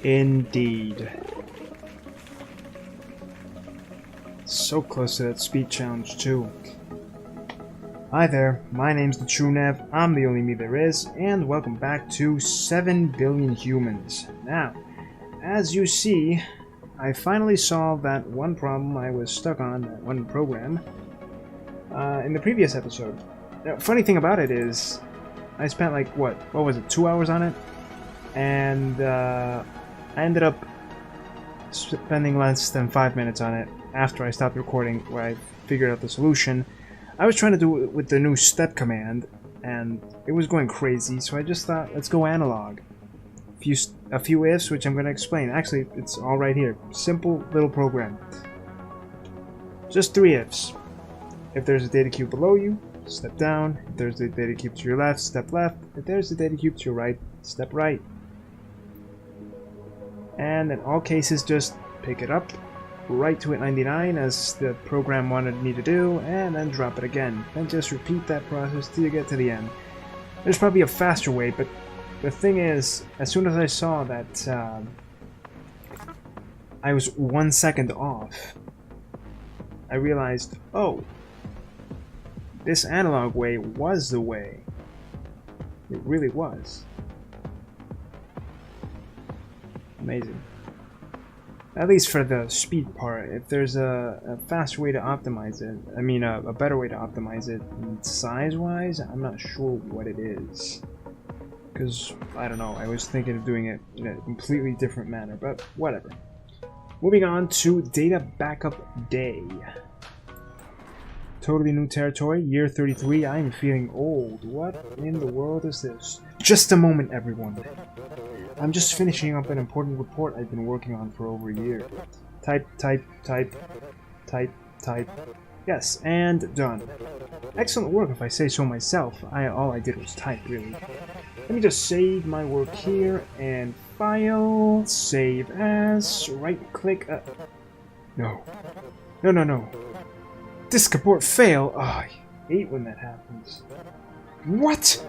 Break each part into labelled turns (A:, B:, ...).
A: Indeed. So close to that speed challenge too. Hi there, my name's TheTrueNev, I'm the only me there is, and welcome back to 7 Billion Humans. Now, as you see, I finally solved that one problem I was stuck on, that one program, in the previous episode. Now, funny thing about it is, I spent like, what was it, 2 hours on it? And I ended up spending less than 5 minutes on it after I stopped recording, where I figured out the solution. I was trying to do it with the new step command, and it was going crazy, so I just thought, let's go analog. A few ifs, which I'm going to explain. Actually, it's all right here. Simple little program. Just 3 ifs. If there's a data cube below you, step down. If there's a data cube to your left, step left. If there's a data cube to your right, step right. And in all cases, just pick it up, right to it 99 as the program wanted me to do, and then drop it again. Then just repeat that process till you get to the end. There's probably a faster way, but the thing is, as soon as I saw that I was 1 second off, I realized, oh, this analog way was the way. It really was. Amazing. At least for the speed part. If there's a faster way to optimize it, I mean a better way to optimize it size-wise, I'm not sure what it is. Because, I don't know, I was thinking of doing it in a completely different manner, but whatever. Moving on to Data Backup Day. Totally new territory, year 33, I am feeling old. What in the world is this? Just a moment, everyone. I'm just finishing up an important report I've been working on for over a year. Type, type, type, type, type. Yes, and done. Excellent work if I say so myself. All I did was type, really. Let me just save my work here, and file, save as, right-click, no. No. Disk abort fail. Oh, I hate when that happens. What?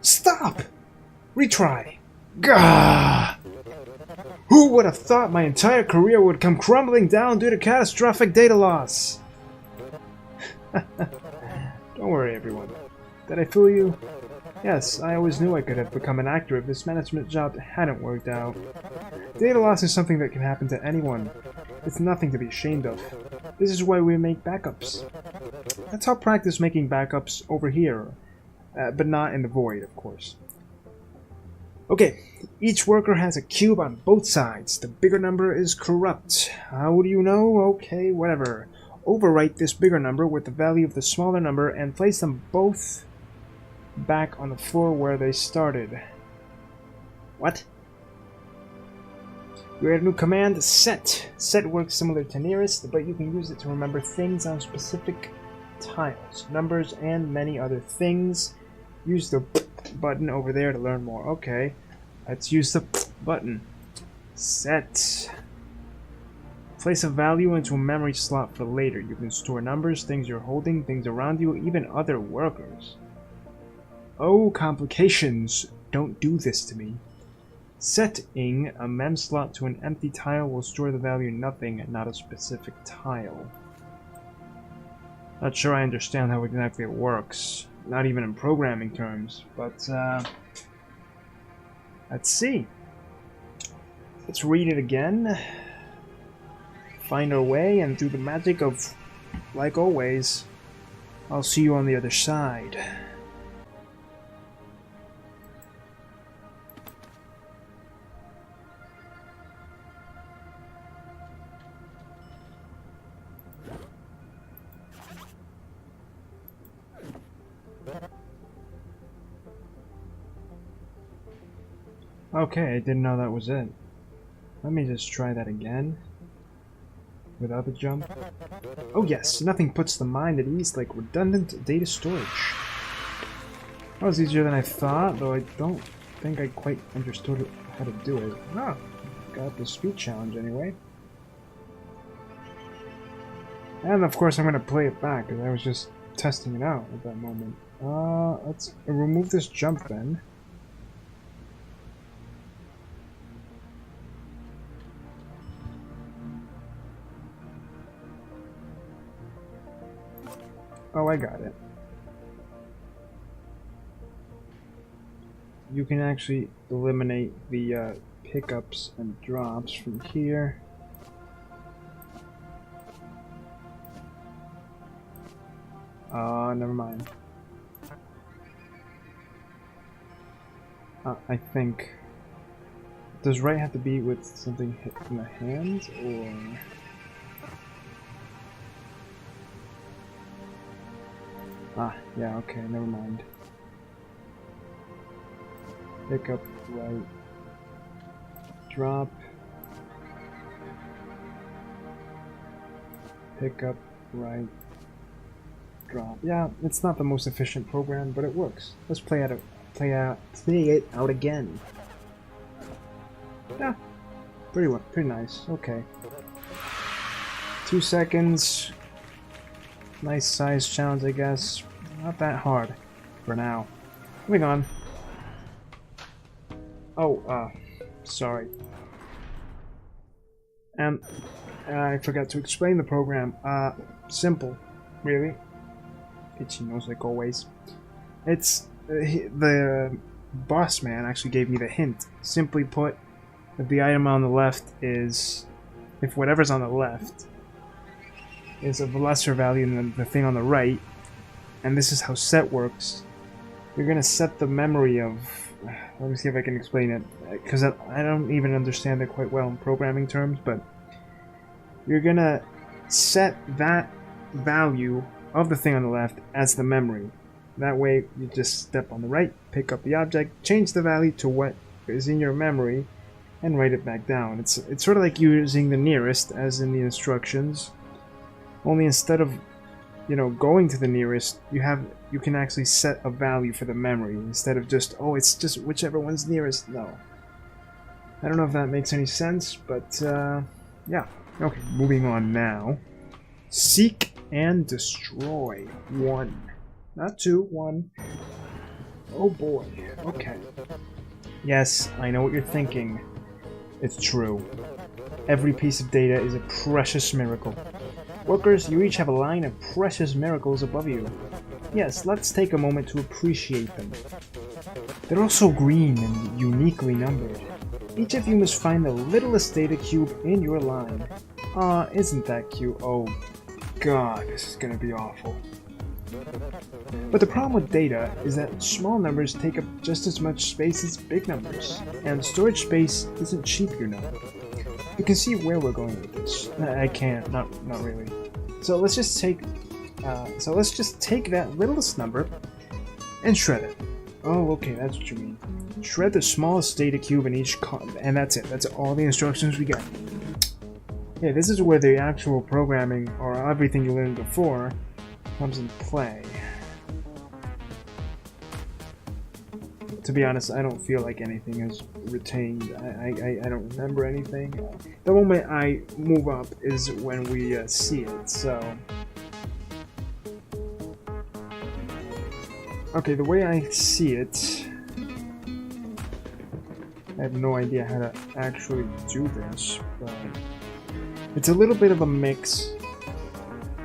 A: Stop! Retry. Gah! Who would have thought my entire career would come crumbling down due to catastrophic data loss? Don't worry, everyone. Did I fool you? Yes, I always knew I could have become an actor if this management job hadn't worked out. Data loss is something that can happen to anyone. It's nothing to be ashamed of. This is why we make backups. Let's all practice making backups over here, but not in the void, of course. Okay, each worker has a cube on both sides. The bigger number is corrupt. How do you know? Okay, whatever. Overwrite this bigger number with the value of the smaller number and place them both back on the floor where they started. What? You have a new command, set. Set works similar to nearest, but you can use it to remember things on specific tiles, numbers, and many other things. Use the button over there to learn more. Okay, let's use the button. Set. Place a value into a memory slot for later. You can store numbers, things you're holding, things around you, even other workers. Oh, complications. Don't do this to me. Setting a mem slot to an empty tile will store the value nothing and not a specific tile. Not sure I understand how exactly it works. Not even in programming terms, but let's see. Let's read it again. Find our way, and through the magic of, like always, I'll see you on the other side. Okay, I didn't know that was it. Let me just try that again. Without the jump. Oh yes, nothing puts the mind at ease like redundant data storage. That was easier than I thought, though I don't think I quite understood how to do it. Oh, got the speed challenge anyway. And of course I'm going to play it back, because I was just testing it out at that moment. Let's remove this jump then. Oh, I got it. You can actually eliminate the pickups and drops from here. Never mind. I think... Does right have to be with something hit in the hands, or... Ah, yeah, okay, never mind. Pick up, right. Drop. Pick up, right. Drop. Yeah, it's not the most efficient program, but it works. Let's play it out again. Yeah, pretty nice. Okay. 2 seconds. Nice size challenge, I guess. Not that hard for now. Moving on. Oh, sorry. I forgot to explain the program. Simple, really. Itchy nose like always. It's the boss man actually gave me the hint. Simply put, if the item on the left is, if whatever's on the left is of lesser value than the thing on the right, and this is how set works, you're gonna set the memory of. Let me see if I can explain it, because I don't even understand it quite well in programming terms, but you're gonna set that value of the thing on the left as the memory. That way you just step on the right, pick up the object, change the value to what is in your memory, and write it back down. It's sort of like using the nearest as in the instructions, only instead of, you know, going to the nearest, you can actually set a value for the memory instead of just, oh, it's just whichever one's nearest. No. I don't know if that makes any sense, but yeah. Okay, moving on now. Seek and destroy. 1. Not 2, 1. Oh boy. Okay. Yes, I know what you're thinking. It's true. Every piece of data is a precious miracle. Workers, you each have a line of precious miracles above you. Yes, let's take a moment to appreciate them. They're all so green and uniquely numbered. Each of you must find the littlest data cube in your line. Aw, isn't that cute? Oh god, this is gonna be awful. But the problem with data is that small numbers take up just as much space as big numbers, and storage space isn't cheap, you know. You can see where we're going with this. I can't, not really. So let's just take that littlest number and shred it. Oh, okay, that's what you mean. Shred the smallest data cube in each and that's it. That's all the instructions we got. Yeah, this is where the actual programming, or everything you learned before, comes into play. To be honest, I don't feel like anything is retained. I don't remember anything. The moment I move up is when we see it, so... Okay, the way I see it... I have no idea how to actually do this, but... It's a little bit of a mix.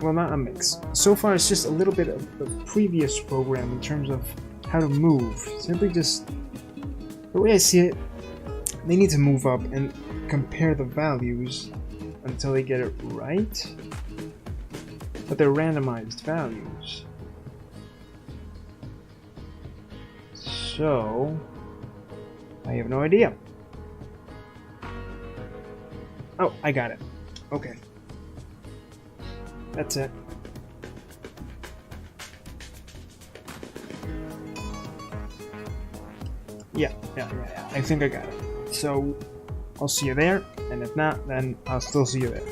A: Well, not a mix. So far, it's just a little bit of the previous program in terms of how to move. Simply just... The way I see it, they need to move up and compare the values until they get it right. But they're randomized values. So... I have no idea. Oh, I got it. Okay. That's it. Yeah. I think I got it. So, I'll see you there, and if not, then I'll still see you there.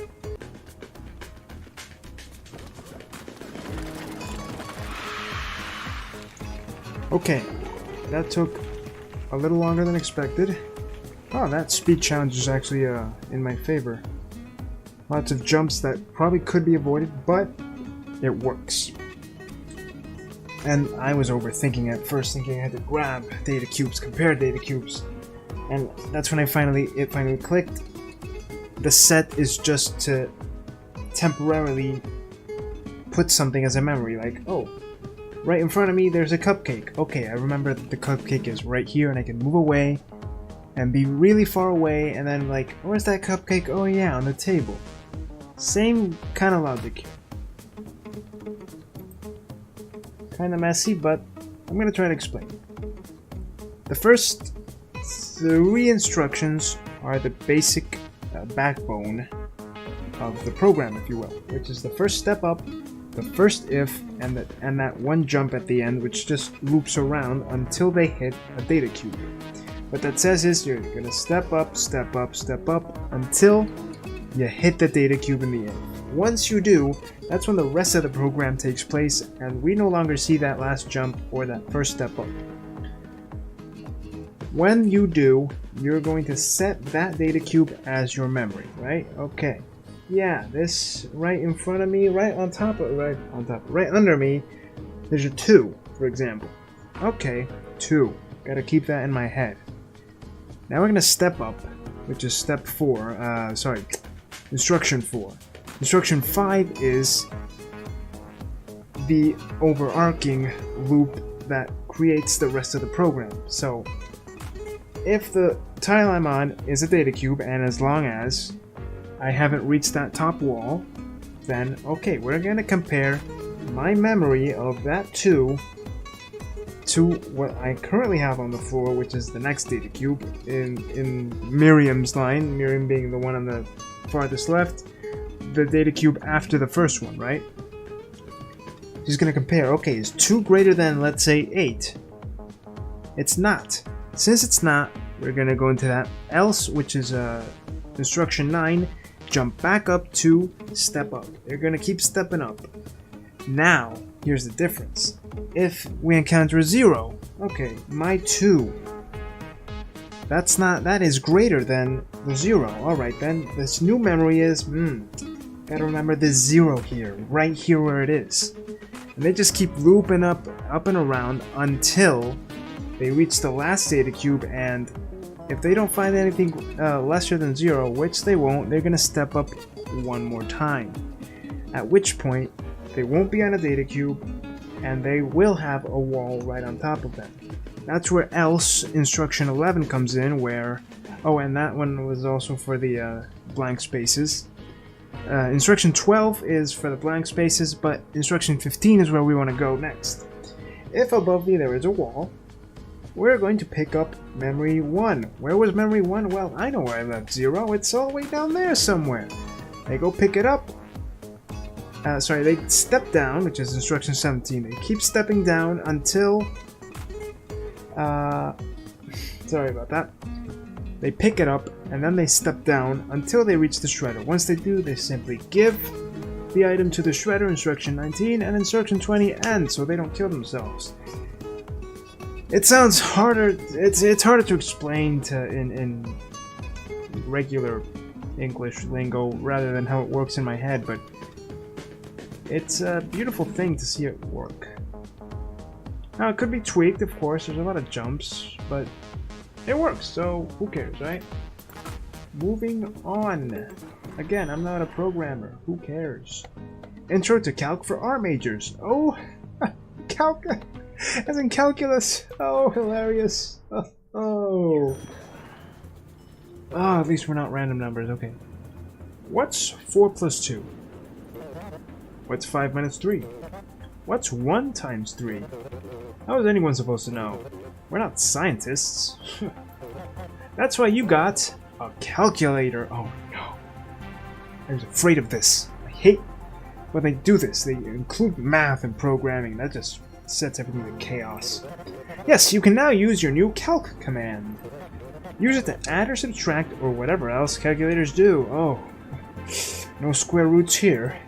A: Okay, that took a little longer than expected. Oh, that speed challenge is actually in my favor. Lots of jumps that probably could be avoided, but it works. And I was overthinking at first, thinking I had to grab data cubes, compare data cubes, and that's when it finally clicked. The set is just to temporarily put something as a memory, like, oh, right in front of me there's a cupcake. Okay, I remember that the cupcake is right here and I can move away and be really far away, and then like, where's that cupcake? Oh yeah, on the table. Same kind of logic here. Kind of messy, but I'm gonna try to explain. The first 3 instructions are the basic backbone of the program, if you will, which is the first step up, the first if, and that one jump at the end, which just loops around until they hit a data cube. What that says is you're gonna step up, step up, step up until you hit the data cube in the end. Once you do, that's when the rest of the program takes place, and we no longer see that last jump or that first step up. When you do, you're going to set that data cube as your memory, right? Okay. Yeah, this right in front of me, right under me, there's a 2, for example. Okay, 2. Gotta keep that in my head. Now we're gonna step up, which is step 4, instruction 4. Instruction 5 is the overarching loop that creates the rest of the program. So, if the tile I'm on is a data cube, and as long as I haven't reached that top wall, then okay, we're gonna compare my memory of that 2 to what I currently have on the floor, which is the next data cube in Miriam's line, Miriam being the one on the farthest left, the data cube after the first one, right? She's gonna compare, okay, is 2 greater than, let's say, 8? It's not. Since it's not, we're gonna go into that else, which is instruction 9, jump back up to step up. You're gonna keep stepping up. Now, here's the difference. If we encounter a 0, okay, my 2, that is greater than the 0. Alright then, this new memory is, gotta remember this 0 here, right here where it is. And they just keep looping up and around until they reach the last data cube, and if they don't find anything lesser than 0, which they won't, they're gonna step up one more time. At which point, they won't be on a data cube, and they will have a wall right on top of them. That's where else instruction 11 comes in, where, oh, and that one was also for the blank spaces. Instruction 12 is for the blank spaces, but instruction 15 is where we want to go next. If above me there is a wall, we're going to pick up memory 1. Where was memory 1? Well, I know where I left 0. It's all the way down there somewhere. They go pick it up. They step down, which is instruction 17. They keep stepping down until... sorry about that. They pick it up, and then they step down until they reach the shredder. Once they do, they simply give the item to the shredder, instruction 19, and instruction 20 ends, so they don't kill themselves. It sounds harder. It's harder to explain in regular English lingo rather than how it works in my head, but it's a beautiful thing to see it work. Now it could be tweaked, of course. There's a lot of jumps, but it works. So who cares, right? Moving on. Again, I'm not a programmer. Who cares? Intro to Calc for R majors. Oh, Calc. As in calculus. Oh, hilarious. Oh, at least we're not random numbers. Okay. What's 4 plus 2? What's 5 minus 3? What's 1 times 3? How is anyone supposed to know? We're not scientists. That's why you got a calculator. Oh no. I was afraid of this. I hate when they do this. They include math and programming. That just sets everything to chaos. Yes, you can now use your new calc command. Use it to add or subtract or whatever else calculators do. Oh, no square roots here.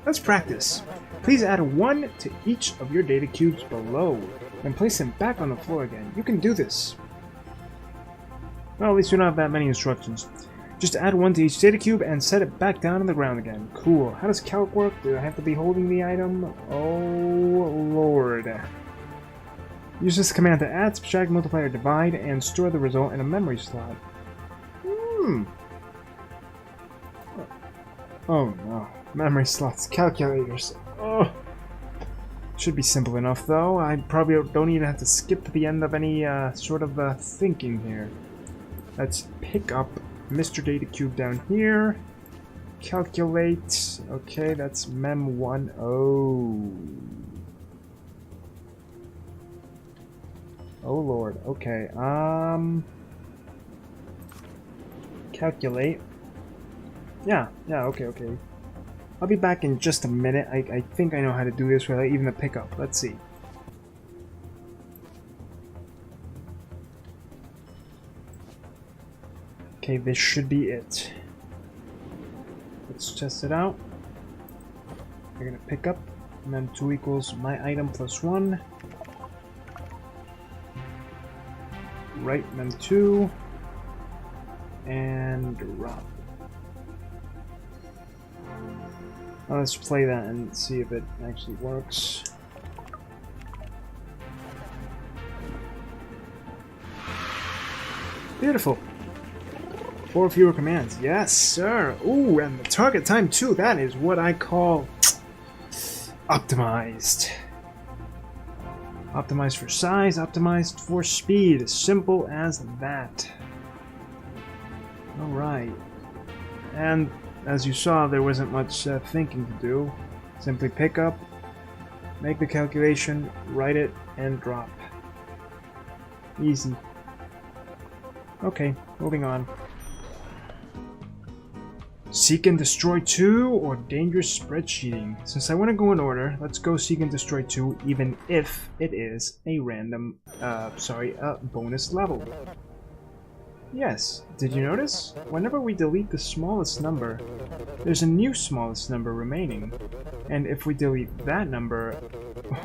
A: Let's practice. Please add 1 to each of your data cubes below and place them back on the floor again. You can do this. Well, at least we don't have that many instructions. Just add 1 to each data cube and set it back down on the ground again. Cool. How does calc work? Do I have to be holding the item? Oh, Lord. Use this command to add, subtract, multiply, or divide, and store the result in a memory slot. Oh no. Memory slots. Calculators. Oh. Should be simple enough, though. I probably don't even have to skip to the end of any sort of thinking here. Let's pick up Mr. Data Cube down here. Calculate. Okay, that's mem10. Oh lord. Okay. Calculate. Yeah. Okay. I'll be back in just a minute. I think I know how to do this without even a pickup. Let's see. Okay, this should be it. Let's test it out. We're gonna pick up mem2 equals my item plus 1. Write mem2 and drop. Well, let's play that and see if it actually works. Beautiful. 4 fewer commands. Yes, sir. Ooh, and the target time too. That is what I call optimized. Optimized for size, optimized for speed. Simple as that. Alright. And as you saw, there wasn't much thinking to do. Simply pick up, make the calculation, write it, and drop. Easy. Okay, moving on. Seek and Destroy 2 or Dangerous Spreadsheeting? Since I want to go in order, let's go Seek and Destroy 2 even if it is a random, bonus level. Yes, did you notice? Whenever we delete the smallest number, there's a new smallest number remaining. And if we delete that number,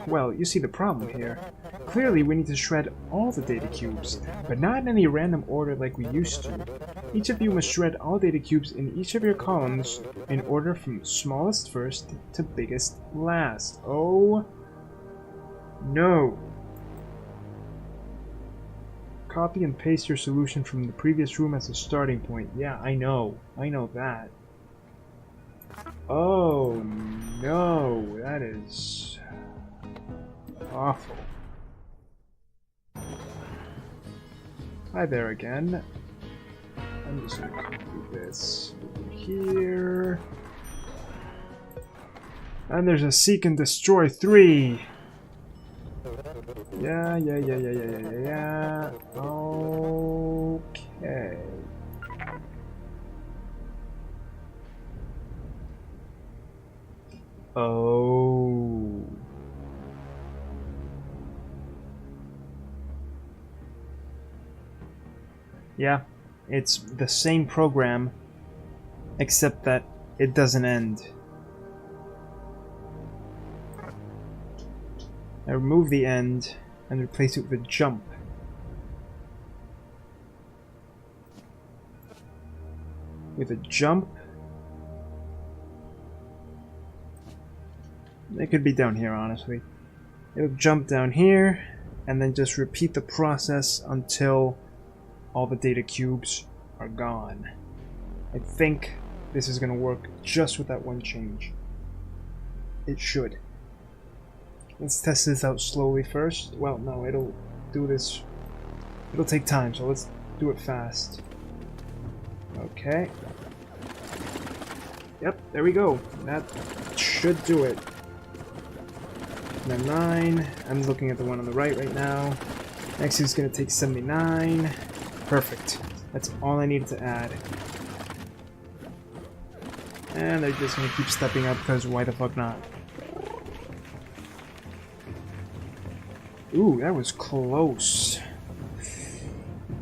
A: well, you see the problem here. Clearly we need to shred all the data cubes, but not in any random order like we used to. Each of you must shred all data cubes in each of your columns in order from smallest first to biggest last. Oh no! Copy and paste your solution from the previous room as a starting point. Yeah, I know that. Oh no, that is awful. Hi there again. I'm just gonna copy this over here. And there's a Seek and Destroy 3. Yeah. Okay. Oh. Yeah, it's the same program, except that it doesn't end. I remove the end and replace it with a jump. With a jump. It could be down here, honestly. It'll jump down here and then just repeat the process until all the data cubes are gone. I think this is going to work just with that one change. It should. Let's test this out slowly first. Well, no, it'll do this. It'll take time, so let's do it fast. Okay. Yep, there we go. That should do it. Then 9. I'm looking at the one on the right now. Next is going to take 79. Perfect. That's all I needed to add. And they're just going to keep stepping up because why the fuck not? Ooh, that was close.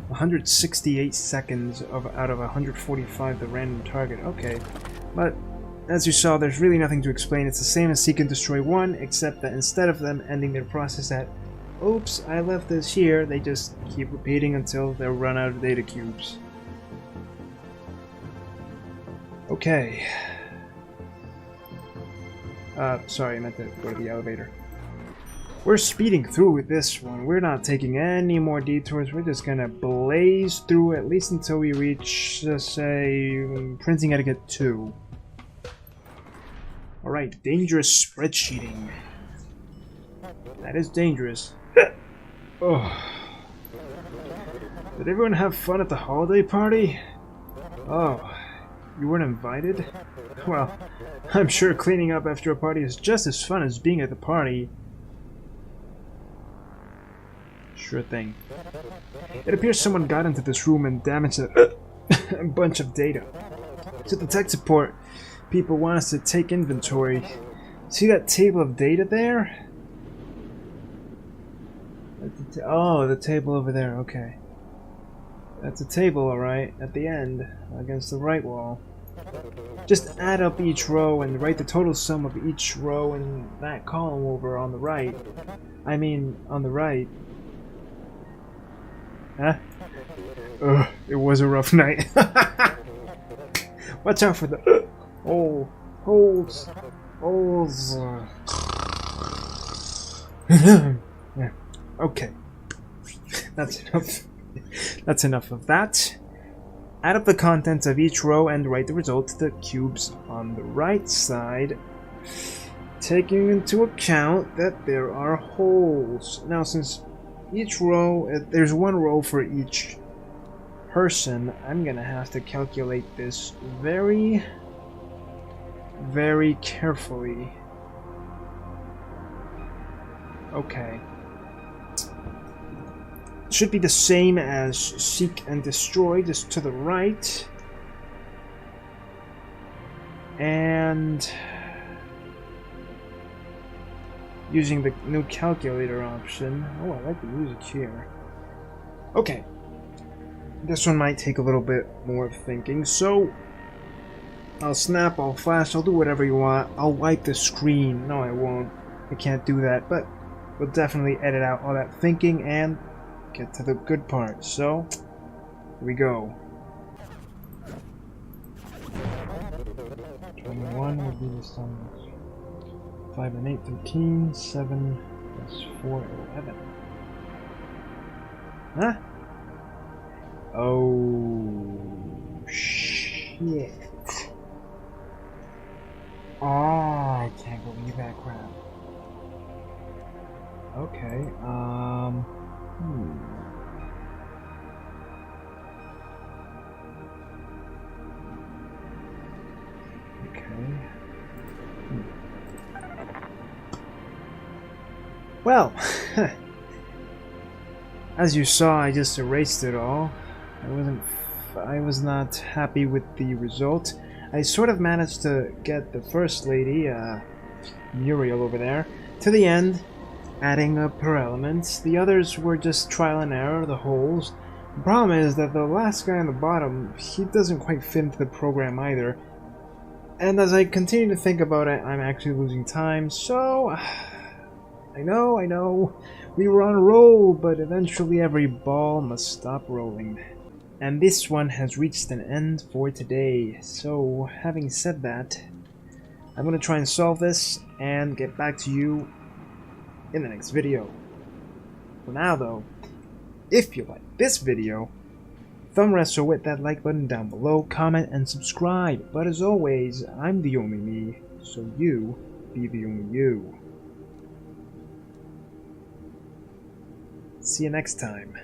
A: 168 seconds out of 145 the random target. Okay, but as you saw, there's really nothing to explain. It's the same as Seek and Destroy 1, except that instead of them ending their process at oops, I left this here, they just keep repeating until they'll run out of data cubes. Okay. Sorry, I meant to go to the elevator. We're speeding through with this one. We're not taking any more detours. We're just gonna blaze through at least until we reach, say, Printing Etiquette 2. Alright, Dangerous Spreadsheeting. That is dangerous. Oh. Did everyone have fun at the holiday party? Oh, you weren't invited? Well, I'm sure cleaning up after a party is just as fun as being at the party. Sure thing. It appears someone got into this room and damaged a bunch of data. To the tech support, people want us to take inventory. See that table of data there? Oh, the table over there, okay. That's a table, alright, at the end, against the right wall. Just add up each row and write the total sum of each row in that column over on the right. I mean, on the right. Huh? Ugh, it was a rough night. Watch out for the holes. Yeah. Okay. That's enough. That's enough of that. Add up the contents of each row and write the result to the cubes on the right side, taking into account that there are holes. Now, since each row, there's one row for each person, I'm gonna have to calculate this very, very carefully. Okay. Should be the same as seek and destroy, just to the right. And using the new calculator option. Oh, I like the music here. Okay. This one might take a little bit more thinking, so I'll snap, I'll flash, I'll do whatever you want. I'll wipe the screen. No, I won't. I can't do that, but we'll definitely edit out all that thinking and get to the good part. So, here we go. 21 would be the sums. 5 and 8, 13. 7 plus 4, 11. Huh? Oh, shit. Oh, I can't believe that crap. Okay, Okay. Well, as you saw, I just erased it all. I was not happy with the result. I sort of managed to get the first lady, Muriel over there, to the end, adding up her elements. The others were just trial and error, the holes. The problem is that the last guy on the bottom, he doesn't quite fit into the program either. And as I continue to think about it, I'm actually losing time, so I know, we were on a roll, but eventually every ball must stop rolling. And this one has reached an end for today. So, having said that, I'm going to try and solve this and get back to you in the next video. For now though, if you like this video, thumb wrestle with that like button down below, comment and subscribe. But as always, I'm the only me, so you be the only you. See you next time.